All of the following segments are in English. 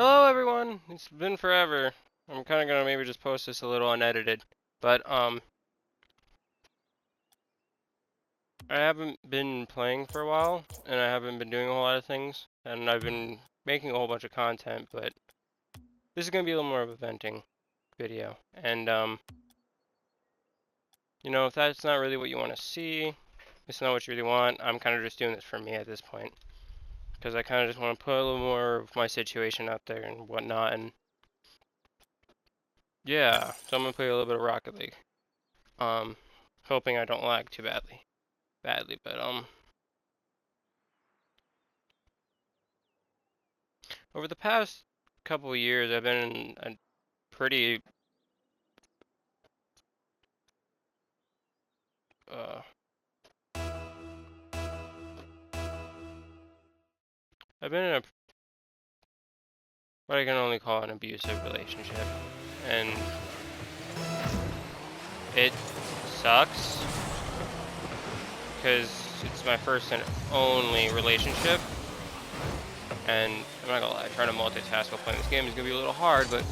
Hello everyone! It's been forever. I'm kinda gonna maybe just post this a little unedited. But I haven't been playing for a while and I haven't been doing a whole lot of things and I've been making a whole bunch of content, but this is gonna be a little more of a venting video. And if that's not really what you wanna see, it's not what you really want, I'm kinda just doing this for me at this point. Because I kinda just wanna put a little more of my situation out there and whatnot, and yeah, so I'm gonna play a little bit of Rocket League. Um, Hoping I don't lag too badly, but over the past couple of years, I've been in a pretty uh, I've been in a what I can only call an abusive relationship, and it sucks because it's my first and only relationship, and I'm not gonna lie, trying to multitask while playing this game is gonna be a little hard, but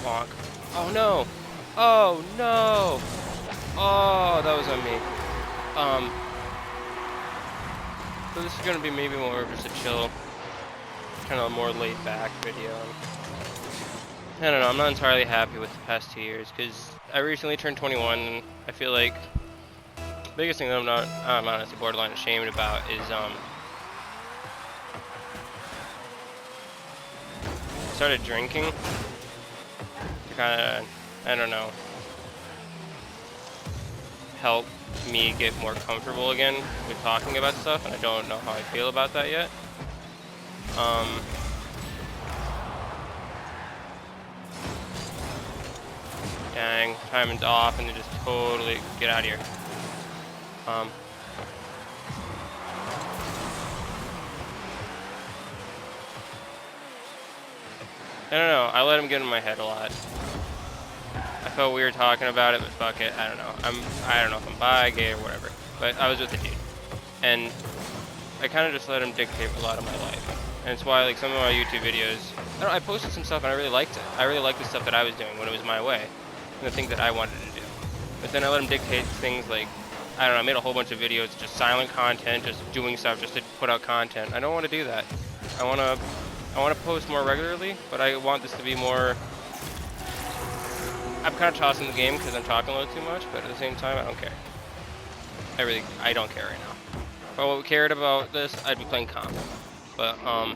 bonk. Oh no! Oh no! Oh, that was on me. So this is gonna be maybe more of just a chill, kind of more laid back video. I don't know, I'm not entirely happy with the past 2 years because I recently turned 21 and I feel like the biggest thing that I'm honestly borderline ashamed about is I started drinking to kind of, I don't know, help me get more comfortable again with talking about stuff, and I don't know how I feel about that yet. Dang, timing's off and they just totally get out of here. I don't know, I let him get in my head a lot. I felt weird talking about it, but fuck it, I don't know. I don't know if I'm bi, gay, or whatever. But I was with a dude. And I kind of just let him dictate a lot of my life. And it's why, like, some of my YouTube videos, I posted some stuff and I really liked it. I really liked the stuff that I was doing when it was my way. And the things that I wanted to do. But then I let him dictate things like, I don't know, I made a whole bunch of videos, just silent content, just doing stuff just to put out content. I don't want to do that. I want to post more regularly, but I want this to be more... I'm kind of tossing the game because I'm talking a little too much, but at the same time, I don't care. I don't care right now. If I cared about this, I'd be playing comp. But, I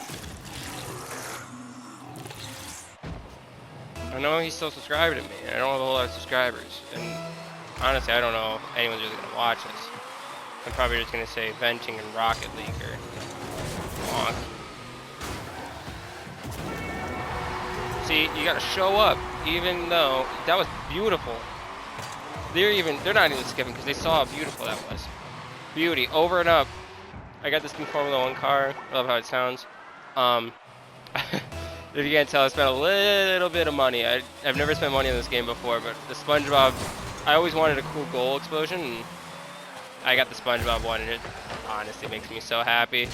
know he's still subscribed to me, and I don't have a whole lot of subscribers. And honestly, I don't know if anyone's really gonna watch this. I'm probably just gonna say venting and Rocket League or bonk. See, you gotta show up, even though that was beautiful. They're not even skipping because they saw how beautiful that was. Beauty, over and up. I got this new Formula 1 car. I love how it sounds. If you can't tell, I spent a little bit of money. I've never spent money on this game before, but the SpongeBob, I always wanted a cool goal explosion, and I got the SpongeBob one, and it honestly makes me so happy.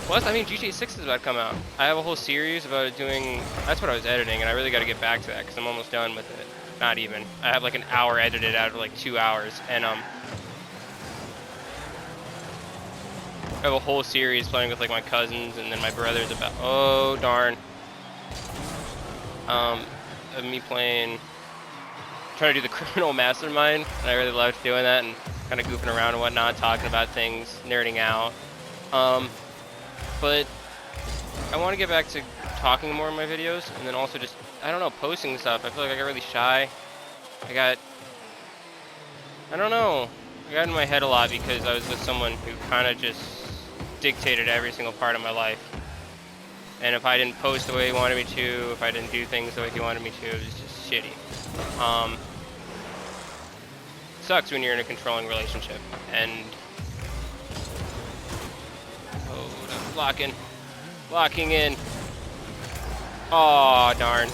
Plus, I mean, GTA 6 is about to come out. I have a whole series about doing, that's what I was editing, and I really got to get back to that, because I'm almost done with it. Not even. I have like an hour edited out of like 2 hours, and I have a whole series playing with like my cousins and then my brothers about, oh darn. Of me trying to do the criminal mastermind, and I really loved doing that and kind of goofing around and whatnot, talking about things, nerding out. But I want to get back to talking more in my videos, and then also just, I don't know, posting stuff. I feel like I got really shy. I don't know, I got in my head a lot because I was with someone who kind of just dictated every single part of my life. And if I didn't post the way he wanted me to, if I didn't do things the way he wanted me to, it was just shitty. Sucks when you're in a controlling relationship. And oh, locking in. Oh darn.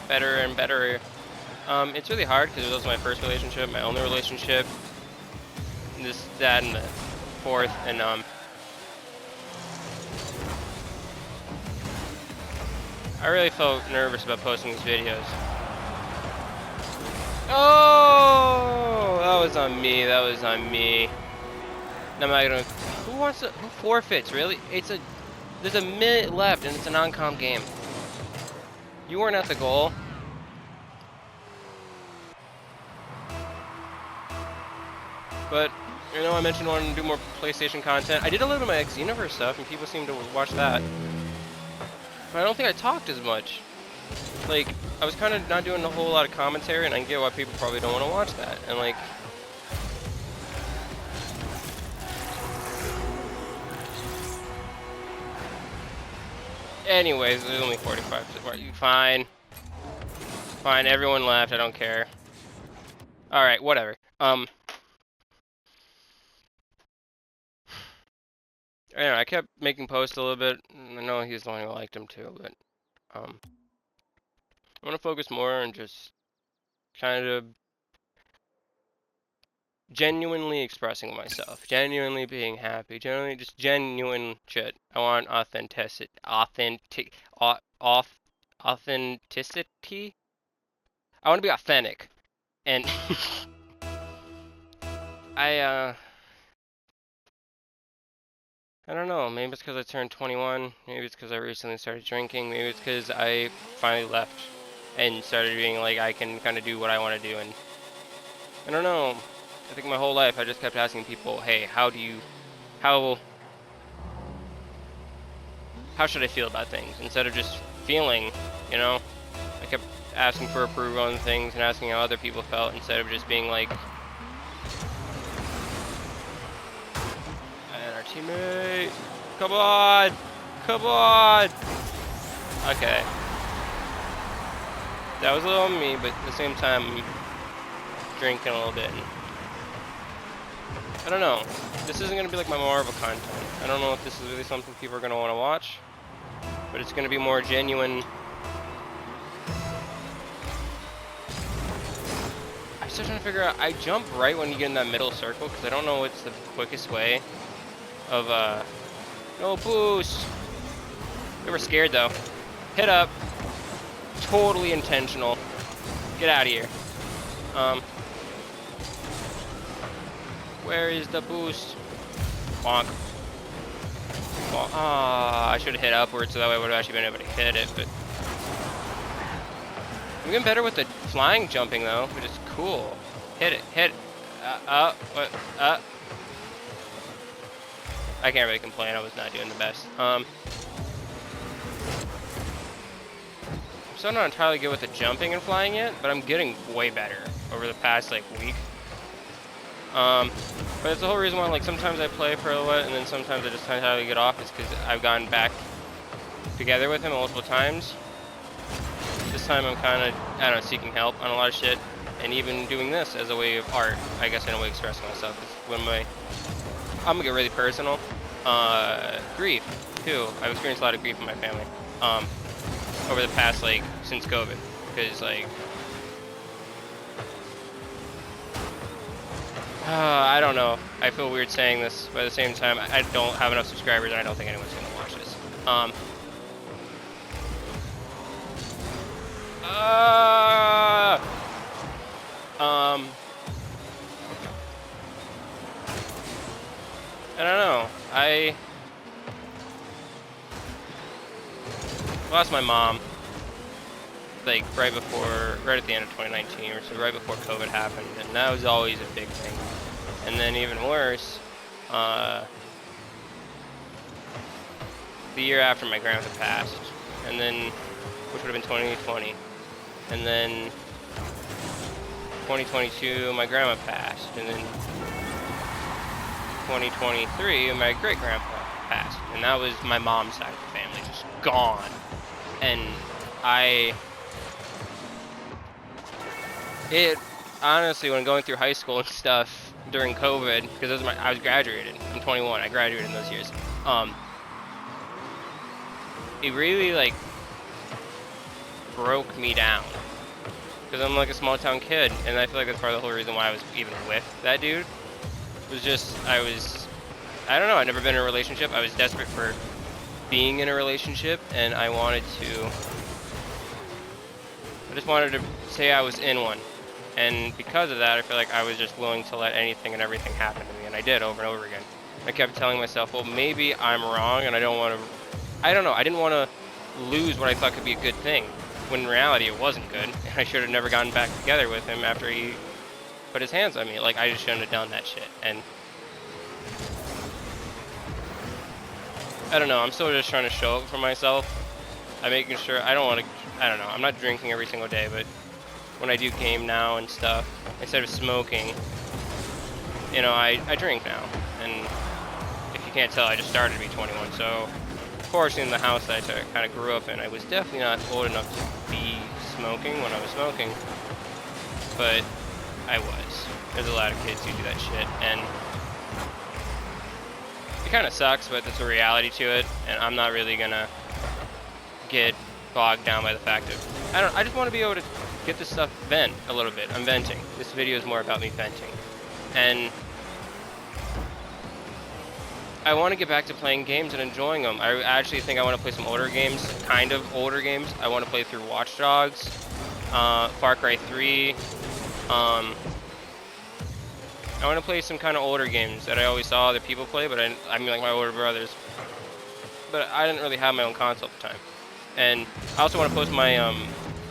Better and better. It's really hard because it was also my first relationship, my only relationship. This, that, and the fourth, and I really felt nervous about posting these videos. Oh, that was on me. That was on me. I'm not gonna. Who forfeits? Really? There's a minute left, and it's a non-com game. You weren't at the goal. But, you know, I mentioned wanting to do more PlayStation content. I did a little bit of my Xenoverse stuff, and people seem to watch that. But I don't think I talked as much. Like, I was kind of not doing a whole lot of commentary, and I get why people probably don't want to watch that. And, like... Anyways, there's only 45. Fine. Fine, everyone left, I don't care. Alright, whatever. I don't know, I kept making posts a little bit. I know he's the one who liked him too, but I'm gonna focus more on just kind of genuinely expressing myself, genuinely being happy, genuinely just genuine shit. I want authenticity. Authenticity. I want to be authentic, and I don't know, maybe it's because I turned 21, maybe it's because I recently started drinking, maybe it's because I finally left and started being like, I can kind of do what I want to do, and I don't know, I think my whole life I just kept asking people, hey, how should I feel about things, instead of just feeling, you know? I kept asking for approval on things and asking how other people felt, instead of just being like, teammate, come on, come on. Okay, that was a little on me, but at the same time, I'm drinking a little bit. And I don't know. This isn't gonna be like my Marvel content. I don't know if this is really something people are gonna want to watch, but it's gonna be more genuine. I'm still trying to figure out. I jump right when you get in that middle circle because I don't know what's the quickest way of no boost. They were scared though. Hit up. Totally intentional. Get out of here. Where is the boost? Bonk. Bonk. Ah, I should have hit upwards so that way I would have actually been able to hit it, but I'm getting better with the flying jumping though, which is cool. Hit it, hit it. What? I can't really complain, I was not doing the best. I'm still not entirely good with the jumping and flying yet, but I'm getting way better over the past, like, week. But it's the whole reason why, like, sometimes I play for a little bit, and then sometimes I just entirely get off, is because I've gone back together with him multiple times. This time I'm kind of, I don't know, seeking help on a lot of shit, and even doing this as a way of art, I guess, in a way of expressing myself. I'm gonna get really personal. Grief, too. I've experienced a lot of grief in my family, over the past, like, since COVID, because, like, I don't know. I feel weird saying this, but at the same time, I don't have enough subscribers, and I don't think anyone's gonna watch this. I don't know. I lost my mom, like, right at the end of 2019, or so right before COVID happened, and that was always a big thing. And then even worse, the year after my grandpa passed, and then, which would have been 2020, and then 2022, my grandma passed, and then 2023, my great-grandpa passed, and that was my mom's side of the family, just gone. And honestly, when going through high school and stuff during COVID, because I was graduated, I'm 21, I graduated in those years, it really, like, broke me down, because I'm like a small town kid, and I feel like that's part of the whole reason why I was even with that dude. Was just I don't know. I'd never been in a relationship. I was desperate for being in a relationship, and I just wanted to say I was in one. And because of that, I feel like I was just willing to let anything and everything happen to me, and I did over and over again. I kept telling myself, well, maybe I'm wrong, and I don't want to, I don't know, I didn't want to lose what I thought could be a good thing, when in reality it wasn't good, and I should have never gotten back together with him after he put his hands on me. Like, I just shouldn't have done that shit, and I don't know, I'm still just trying to show up for myself. I'm making sure, I don't know, I'm not drinking every single day, but when I do game now and stuff, instead of smoking, you know, I drink now. And if you can't tell, I just started to be 21, so fortunately in the house that I kind of grew up in, I was definitely not old enough to be smoking when I was smoking, but I was. There's a lot of kids who do that shit, and it kind of sucks, but there's a reality to it, and I'm not really gonna get bogged down by the fact of, I just want to be able to get this stuff vent a little bit. I'm venting. This video is more about me venting. And I want to get back to playing games and enjoying them. I actually think I want to play some older games, kind of older games. I want to play through Watch Dogs, Far Cry 3. I want to play some kind of older games that I always saw other people play, but I mean like my older brothers. But I didn't really have my own console at the time. And I also want to post my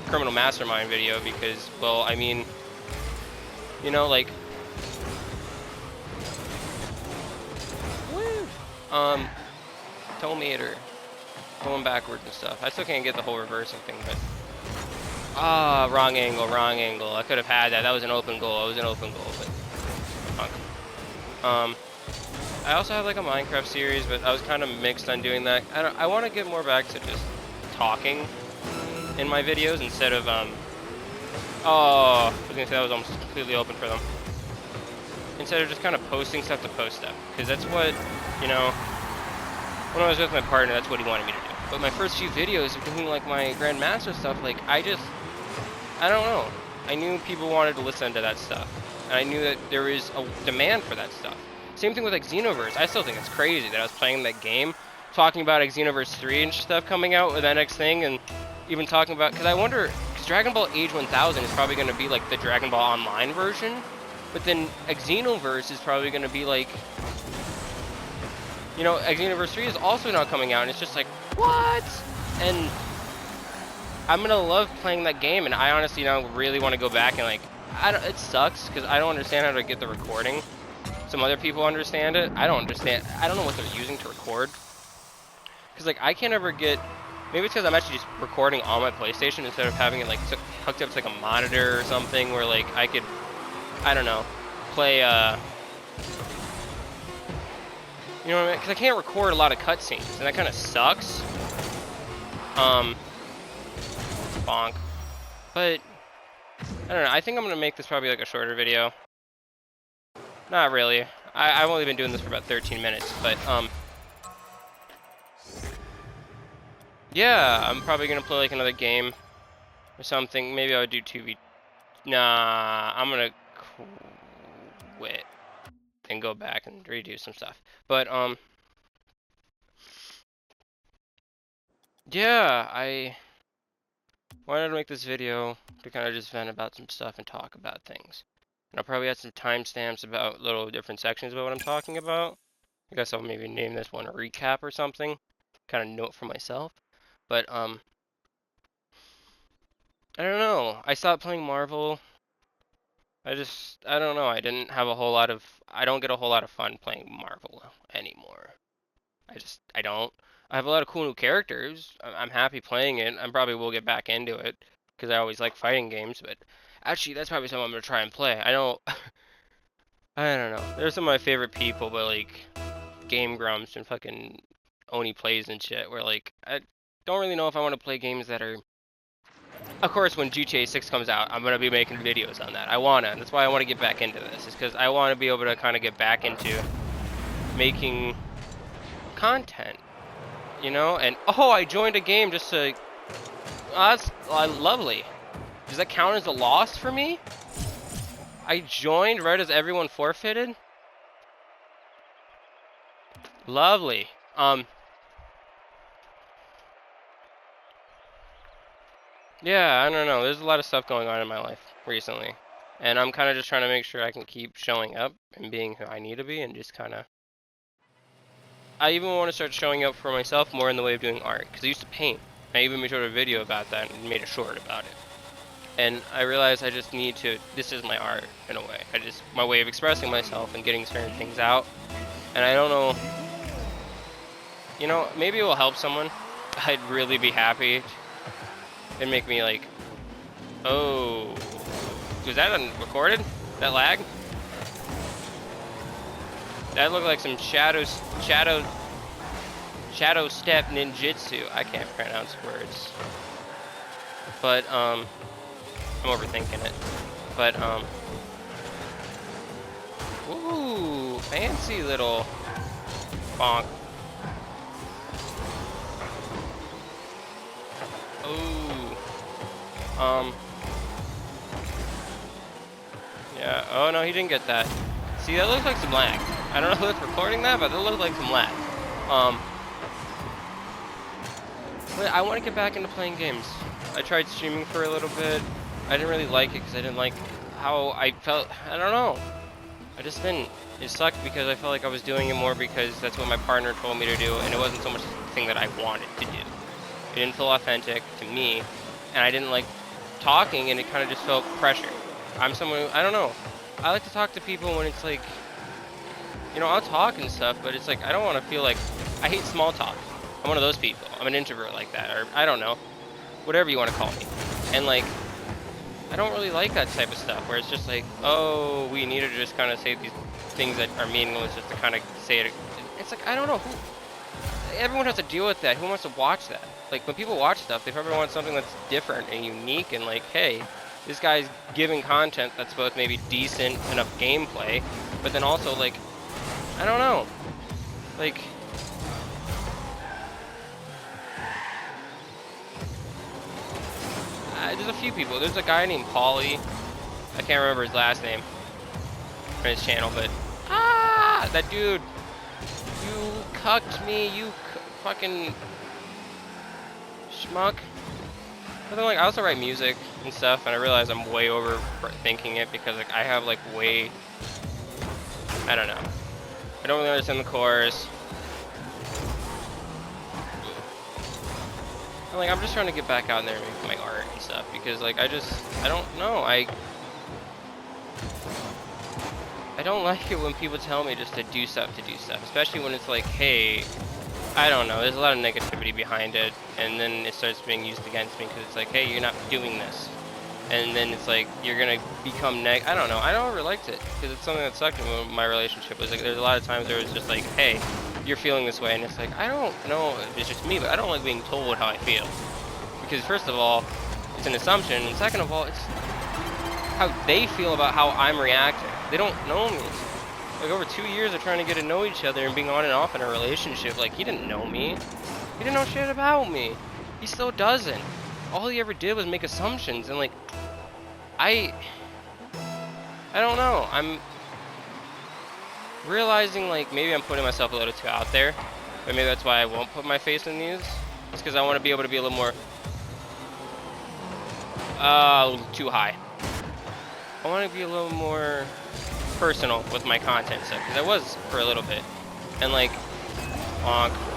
Criminal Mastermind video because, well, I mean, you know, like, Tomater, going backwards and stuff. I still can't get the whole reversing thing, but, wrong angle. I could have had that. That was an open goal. It was an open goal, but, punk. I also have like a Minecraft series, but I was kind of mixed on doing that. I want to get more back to just talking in my videos instead of, I was gonna say that was almost completely open for them. Instead of just kind of posting stuff to post stuff. Because that's what, you know, when I was with my partner, that's what he wanted me to do. But my first few videos of doing like my Grandmaster stuff, like, I don't know. I knew people wanted to listen to that stuff. And I knew that there is a demand for that stuff. Same thing with like Xenoverse. I still think it's crazy that I was playing that game, talking about like Xenoverse 3 and stuff coming out with that next thing, and even talking about, because I wonder, because Dragon Ball Age 1000 is probably going to be like the Dragon Ball Online version, but then Xenoverse is probably going to be like, you know, Xenoverse 3 is also now coming out, and it's just like, what? And I'm going to love playing that game, and I honestly now really want to go back and like, it sucks, because I don't understand how to get the recording. Some other people understand it. I don't understand. I don't know what they're using to record. Because, like, I can't ever get... Maybe it's because I'm actually just recording on my PlayStation instead of having it, like, hooked up to, like, a monitor or something where, like, I could, I don't know, play, you know what I mean? Because I can't record a lot of cutscenes, and that kind of sucks. Bonk. But, I don't know. I think I'm going to make this probably, like, a shorter video. Not really. I've only been doing this for about 13 minutes, but, yeah, I'm probably gonna play like another game or something. Maybe I would do 2v. Nah, I'm gonna quit and go back and redo some stuff. But yeah, I wanted to make this video to kind of just vent about some stuff and talk about things. And I'll probably add some timestamps about little different sections about what I'm talking about. I guess I'll maybe name this one a recap or something. Kind of note for myself. But, I don't know. I stopped playing Marvel. I don't know. I don't get a whole lot of fun playing Marvel anymore. I don't. I have a lot of cool new characters. I'm happy playing it. I probably will get back into it, because I always like fighting games, but actually, that's probably something I'm going to try and play. I don't know. They're some of my favorite people, but, like, Game Grumps and fucking Oni Plays and shit, where, like, I don't really know if I want to play games that are... Of course, when GTA 6 comes out, I'm going to be making videos on that. That's why I want to get back into this, is because I want to be able to kind of get back into making content, you know? And, oh, I joined a game just to... Oh, that's lovely. Does that count as a loss for me? I joined right as everyone forfeited? Lovely. Yeah, I don't know. There's a lot of stuff going on in my life recently. And I'm kind of just trying to make sure I can keep showing up and being who I need to be and just kind of... I even want to start showing up for myself more in the way of doing art. Because I used to paint. I even made a video about that and made a short about it. And I realized I just need to... This is my art, in a way. My way of expressing myself and getting certain things out. And I don't know... You know, maybe it will help someone. I'd really be happy. It'd make me like... Oh... Was that recorded? That lag? That looked like some shadow step ninjutsu. I can't pronounce words. But, I'm overthinking it. But, ooh, fancy little bonk. Ooh. Yeah, oh no, he didn't get that. See, that looks like some lag. I don't know who it's recording that, but that looks like some lag. But I want to get back into playing games. I tried streaming for a little bit. I didn't really like it because I didn't like how I felt. I don't know. I just didn't. It sucked because I felt like I was doing it more because that's what my partner told me to do, and it wasn't so much the thing that I wanted to do. It didn't feel authentic to me, and I didn't like talking, and it kind of just felt pressure. I'm someone who, I don't know. I like to talk to people when it's like, you know, I'll talk and stuff, but it's like, I don't want to feel like, I hate small talk. I'm one of those people. I'm an introvert like that, or I don't know, whatever you want to call me. And like, I don't really like that type of stuff where it's just like, oh, we need to just kind of say these things that are meaningless just to kind of say it. It's like, I don't know. Everyone has to deal with that. Who wants to watch that? Like, when people watch stuff, they probably want something that's different and unique and like, hey, this guy's giving content that's both maybe decent enough gameplay, but then also like, I don't know, like, there's a few people. There's a guy named Paulie. I can't remember his last name on his channel, but that dude, you cucked me, you fucking schmuck. But then, like, I also write music and stuff, and I realize I'm way overthinking it because, like, I have, like, I don't know. I don't really understand the chorus. And, like, I'm just trying to get back out in there and make my art and stuff because, like, I don't know. I don't like it when people tell me just to do stuff, especially when it's like, hey, I don't know, there's a lot of negativity behind it, and then it starts being used against me because it's like, hey, you're not doing this, and then it's like, you're gonna become I don't know, I never liked it, because it's something that sucked in my relationship. Was like, there's a lot of times where it's just like, hey, you're feeling this way, and it's like, I don't know if it's just me, but I don't like being told how I feel, because first of all, it's an assumption, and second of all, it's how they feel about how I'm reacting. They don't know me. Like, over 2 years of trying to get to know each other and being on and off in a relationship, like, he didn't know me. He didn't know shit about me. He still doesn't. All he ever did was make assumptions, and, like, I don't know. I'm realizing, like, maybe I'm putting myself a little too out there, but maybe that's why I won't put my face in these. It's because I want to be able to be a little more, a little too high. I want to be a little more personal with my content stuff, because I was for a little bit, and like,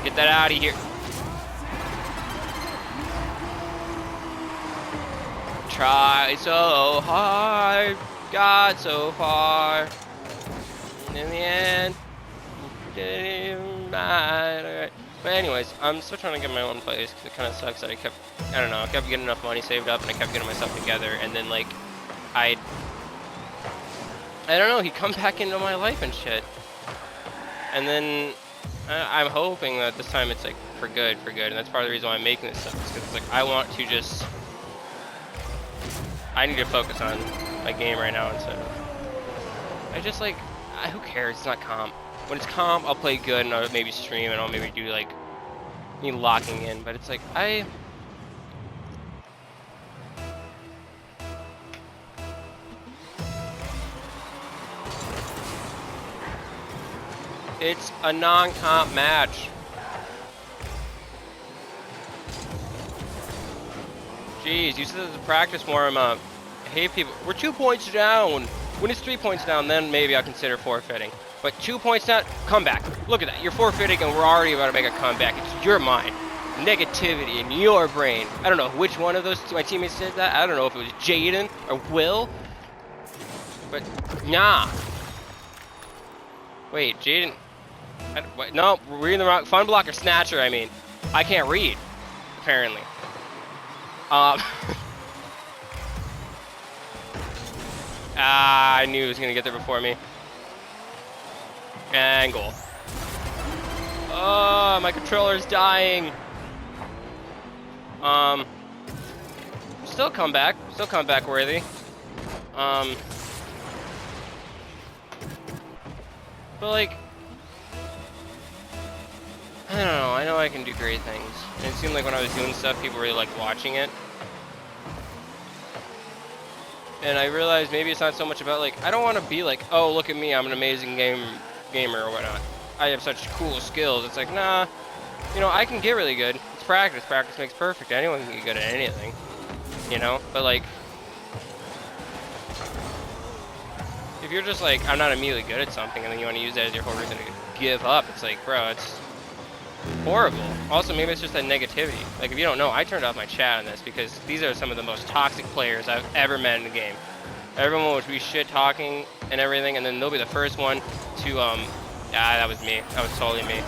get that out of here. Try so hard, got so far, and in the end, didn't matter. But anyways, I'm still trying to get my own place, because it kind of sucks that I kept getting enough money saved up, and I kept getting myself together, and then like, I don't know, he'd come back into my life and shit. And then I'm hoping that this time it's like for good. And that's part of the reason why I'm making this stuff, is because it's like I want to just, I need to focus on my game right now instead of, I just like, who cares, it's not comp. When it's comp, I'll play good and I'll maybe stream and I'll maybe do like, me locking in, but it's like, It's a non-comp match. Jeez, you said it's a practice warm-up. I hate people. We're 2 points down. When it's 3 points down, then maybe I'll consider forfeiting. But 2 points down, comeback. Look at that. You're forfeiting, and we're already about to make a comeback. It's your mind. Negativity in your brain. I don't know which one of those my teammates said that. I don't know if it was Jaden or Will. But, nah. Wait, Jaden. No, we're reading the wrong. Fun blocker, snatcher, I mean. I can't read, apparently. I knew he was going to get there before me. And goal. Oh, my controller's dying. Still comeback worthy. But like, I don't know, I know I can do great things. And it seemed like when I was doing stuff, people really liked watching it. And I realized maybe it's not so much about like, I don't want to be like, oh, look at me, I'm an amazing gamer or whatnot. I have such cool skills. It's like, nah, you know, I can get really good. It's practice. Practice makes perfect. Anyone can get good at anything, you know? But like, if you're just like, I'm not immediately good at something, and then you want to use that as your whole reason to give up, it's like, bro, it's horrible. Also, maybe it's just that negativity. Like, if you don't know, I turned off my chat on this because these are some of the most toxic players I've ever met in the game. Everyone would be shit talking and everything, and then they'll be the first one to, that was me. That was totally me.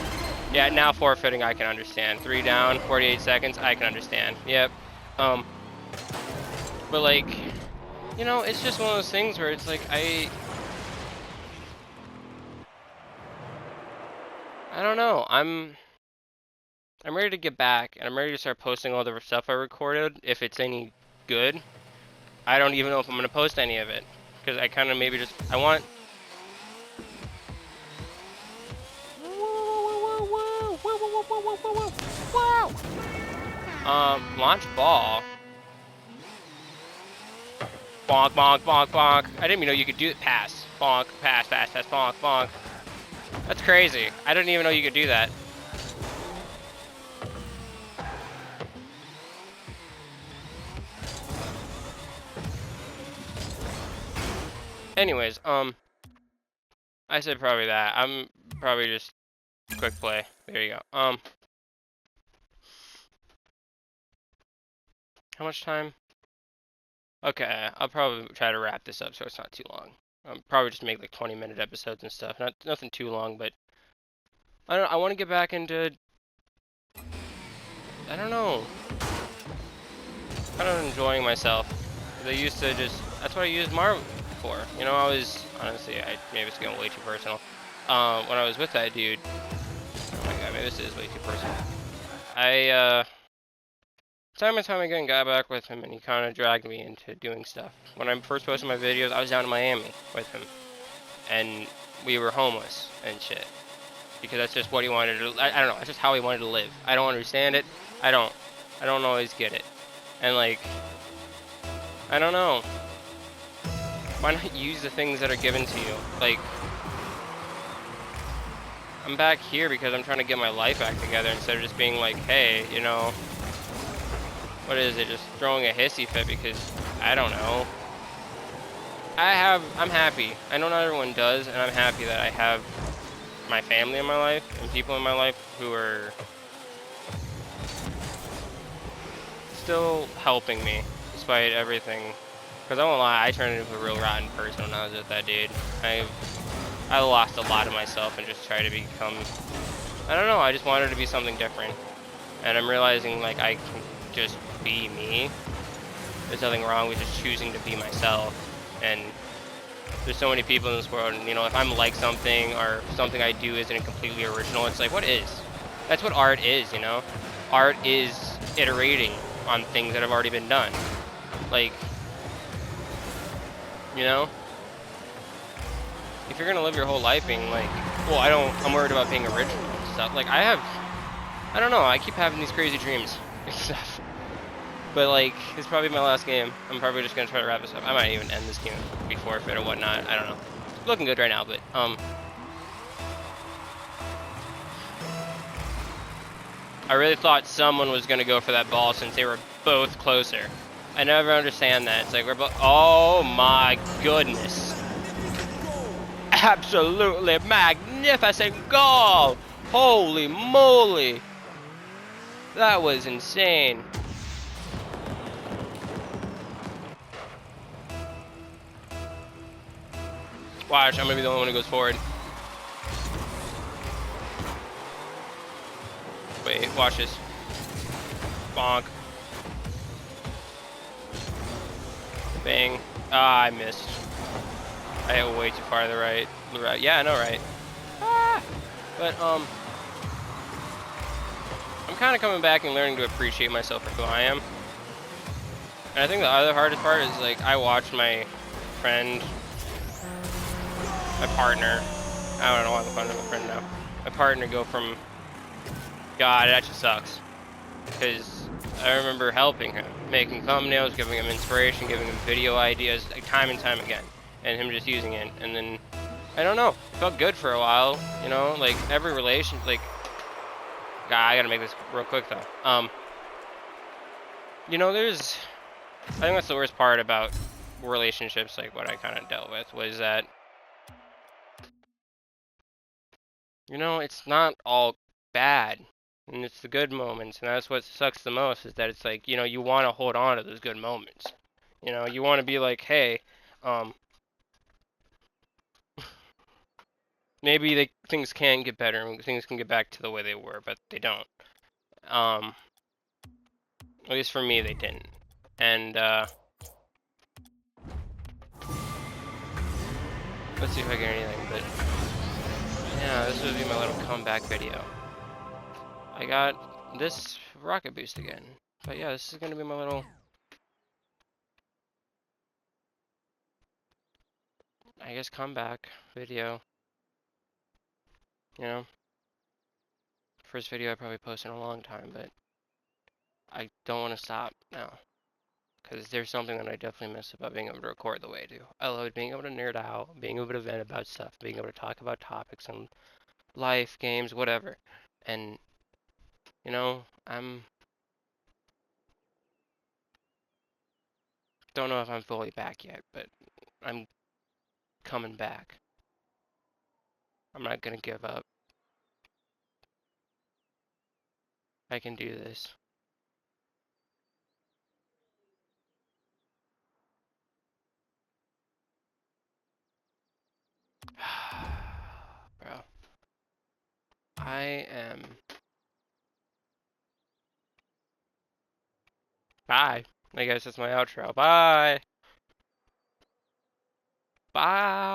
Yeah, now forfeiting, I can understand. 3 down, 48 seconds, I can understand. Yep. But like, you know, it's just one of those things where it's like, I don't know. I'm ready to get back, and I'm ready to start posting all the stuff I recorded, if it's any good. I don't even know if I'm going to post any of it, because I kind of maybe just, I want... Launch ball. Bonk, bonk, bonk, bonk. I didn't even know you could do it. Pass. Bonk, pass, pass, pass, bonk, bonk. That's crazy. I didn't even know you could do that. Anyways, I said probably that. I'm probably just quick play. There you go. How much time? Okay, I'll probably try to wrap this up so it's not too long. Probably just make like 20-minute episodes and stuff. Nothing too long, but I don't know, I want to get back into, I don't know, kind of enjoying myself. I used to just, that's what I used Marvel for. You know, I was, honestly, maybe it's getting way too personal. When I was with that dude, oh my god, maybe this is way too personal. Time and time again got back with him, and he kind of dragged me into doing stuff. When I first posted my videos, I was down in Miami with him, and we were homeless and shit. Because that's just what he wanted to, I don't know, that's just how he wanted to live. I don't understand it. I don't always get it. And like, I don't know. Why not use the things that are given to you? Like, I'm back here because I'm trying to get my life back together instead of just being like, hey, you know, what is it, just throwing a hissy fit because, I don't know. I'm happy. I know not everyone does, and I'm happy that I have my family in my life and people in my life who are still helping me despite everything. Because I won't lie, I turned into a real rotten person when I was with that dude. I lost a lot of myself and just tried to become, I don't know, I just wanted to be something different. And I'm realizing like I can just be me. There's nothing wrong with just choosing to be myself. And there's so many people in this world, and you know, if I'm like something or something I do isn't completely original, it's like, what is? That's what art is, you know? Art is iterating on things that have already been done. Like, you know? If you're gonna live your whole life being like, well, I'm worried about being original and stuff. Like, I don't know, I keep having these crazy dreams and stuff. But like, it's probably my last game. I'm probably just gonna try to wrap this up. I might even end this game before forfeit or whatnot. I don't know. It's looking good right now, but I really thought someone was gonna go for that ball since they were both closer. I never understand that. It's like we're both. Oh my goodness! Absolutely magnificent goal! Holy moly! That was insane. Watch, I'm gonna be the only one who goes forward. Wait, watch this. Bonk. Bang. Ah, I missed. I hit way too far to the right. Yeah, I know, right? Ah! But, I'm kind of coming back and learning to appreciate myself for who I am. And I think the other hardest part is, like, I watched my friend, my partner, I don't know why I'm calling him a friend now, my partner go from, God, it actually sucks. Because I remember helping him, making thumbnails, giving him inspiration, giving him video ideas, like, time and time again. And him just using it. And then, I don't know, it felt good for a while, you know? Like, every relation, like, God, I gotta make this real quick, though. You know, I think that's the worst part about relationships, like, what I kind of dealt with, was that, you know, it's not all bad. And it's the good moments, and that's what sucks the most, is that it's like, you know, you want to hold on to those good moments. You know, you want to be like, hey, maybe things can get better, and things can get back to the way they were, but they don't. At least for me, they didn't. And, let's see if I get anything, but, yeah, this would be my little comeback video. I got this rocket boost again. But yeah, this is gonna be my little, I guess, comeback video. You know, first video I probably posted in a long time, but I don't want to stop now. Because there's something that I definitely miss about being able to record the way I do. I love being able to nerd out, being able to vent about stuff, being able to talk about topics and life, games, whatever. And, you know, don't know if I'm fully back yet, but I'm coming back. I'm not gonna give up. I can do this. Bro. I am. Bye. I guess that's my outro. Bye. Bye.